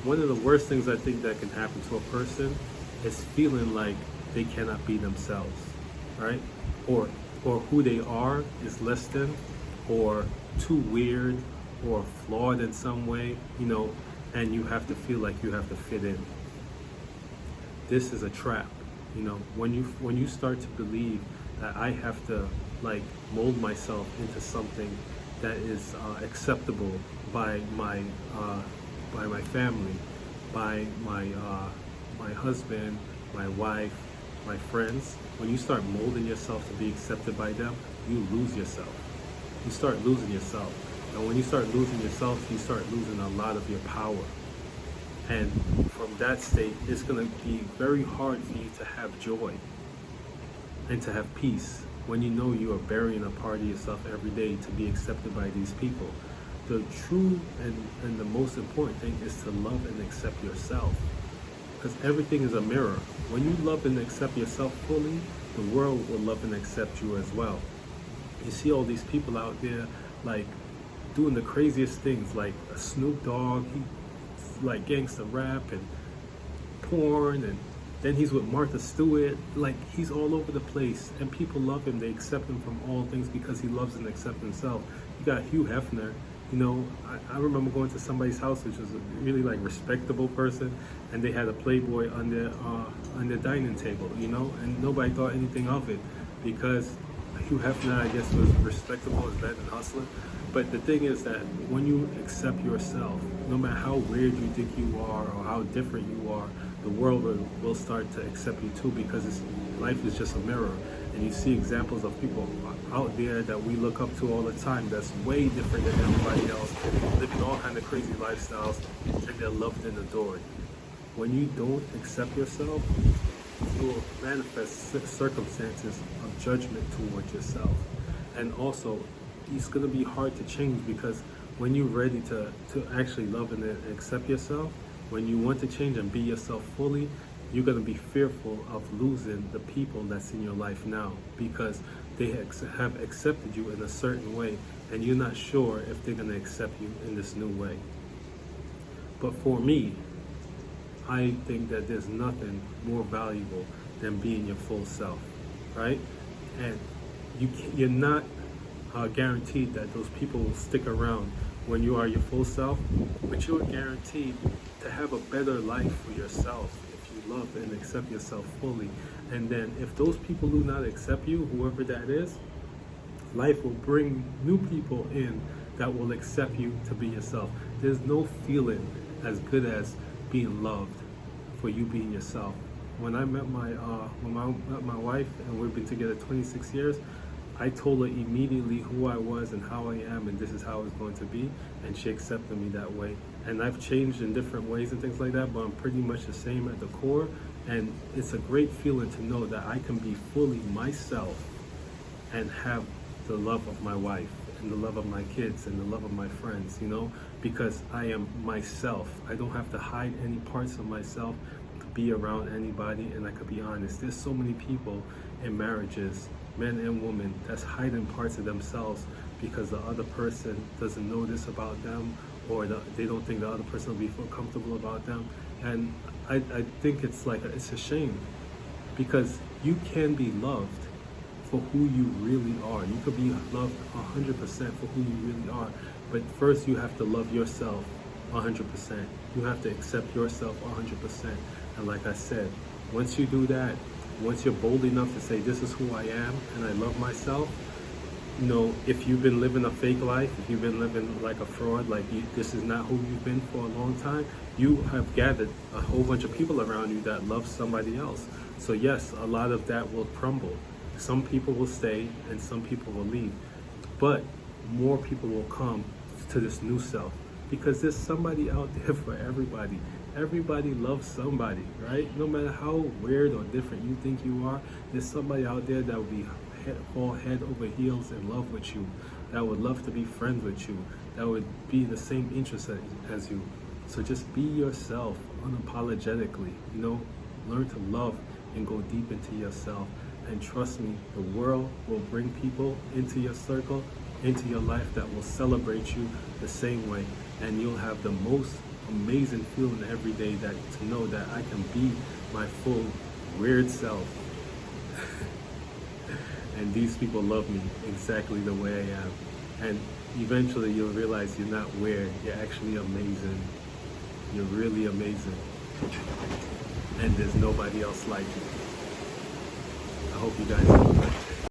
one of the worst things I think that can happen to a person is feeling like they cannot be themselves, right? Or or who they are is less than, or too weird, or flawed in some way, and you have to feel like you have to fit in. This is a trap. When you start to believe that I have to like mold myself into something that is acceptable by my family, by my husband, my wife, my friends. When you start molding yourself to be accepted by them, you lose yourself. You start losing yourself. And when you start losing yourself, you start losing a lot of your power. And from that state, it's going to be very hard for you to have joy and to have peace when you know you are burying a part of yourself every day to be accepted by these people. The true and the most important thing is to love and accept yourself, because everything is a mirror. When you love and accept yourself fully, the world will love and accept you as well. You see all these people out there like doing the craziest things, like a Snoop Dogg, he like gangsta rap and porn, and then he's with Martha Stewart. Like, he's all over the place, and people love him. They accept him from all things because he loves and accepts himself. You got Hugh Hefner. I remember going to somebody's house, which was a really like respectable person, and they had a Playboy on their dining table, and nobody thought anything of it because Hugh Hefner, I guess, was respectable as better than hustler. But the thing is that when you accept yourself, no matter how weird you think you are or how different you are, the world will start to accept you too, because life is just a mirror. And you see examples of people out there that we look up to all the time that's way different than everybody else, living all kind of crazy lifestyles, and they're loved and adored. When you don't accept yourself, you will manifest circumstances of judgment towards yourself. And also, it's going to be hard to change, because when you're ready to actually love and accept yourself, when you want to change and be yourself fully, you're going to be fearful of losing the people that's in your life now, because they have accepted you in a certain way, and you're not sure if they're going to accept you in this new way. But for me, I think that there's nothing more valuable than being your full self, right? And you're not guaranteed that those people will stick around when you are your full self, but you are guaranteed to have a better life for yourself if you love and accept yourself fully. And then if those people do not accept you, whoever that is, life will bring new people in that will accept you to be yourself. There's no feeling as good as being loved for you being yourself. When I met my wife, and we've been together 26 years, I told her immediately who I was and how I am, and this is how it's going to be, and she accepted me that way. And I've changed in different ways and things like that, but I'm pretty much the same at the core. And it's a great feeling to know that I can be fully myself and have the love of my wife and the love of my kids and the love of my friends, because I am myself. I don't have to hide any parts of myself to be around anybody, and I could be honest. There's so many people in marriages, men and women, that's hiding parts of themselves because the other person doesn't know this about them, or they don't think the other person will be comfortable about them. And I think it's a shame, because you can be loved for who you really are. You could be loved 100% for who you really are, but first you have to love yourself 100%. You have to accept yourself 100%. And like I said, once you do that, once you're bold enough to say, this is who I am and I love myself, if you've been living a fake life, if you've been living like a fraud, this is not who you've been for a long time, you have gathered a whole bunch of people around you that love somebody else. So yes, a lot of that will crumble. Some people will stay and some people will leave. But more people will come to this new self, because there's somebody out there for everybody. Everybody loves somebody, right? No matter how weird or different you think you are, there's somebody out there that will fall head over heels in love with you, that would love to be friends with you, that would be the same interest as you. So just be yourself unapologetically, learn to love and go deep into yourself. And trust me, the world will bring people into your circle, into your life, that will celebrate you the same way. And you'll have the most amazing feeling every day that to know that I can be my full weird self. And these people love me exactly the way I am. And eventually you'll realize you're not weird, you're actually amazing. You're really amazing. And there's nobody else like you. I hope you guys have a great day.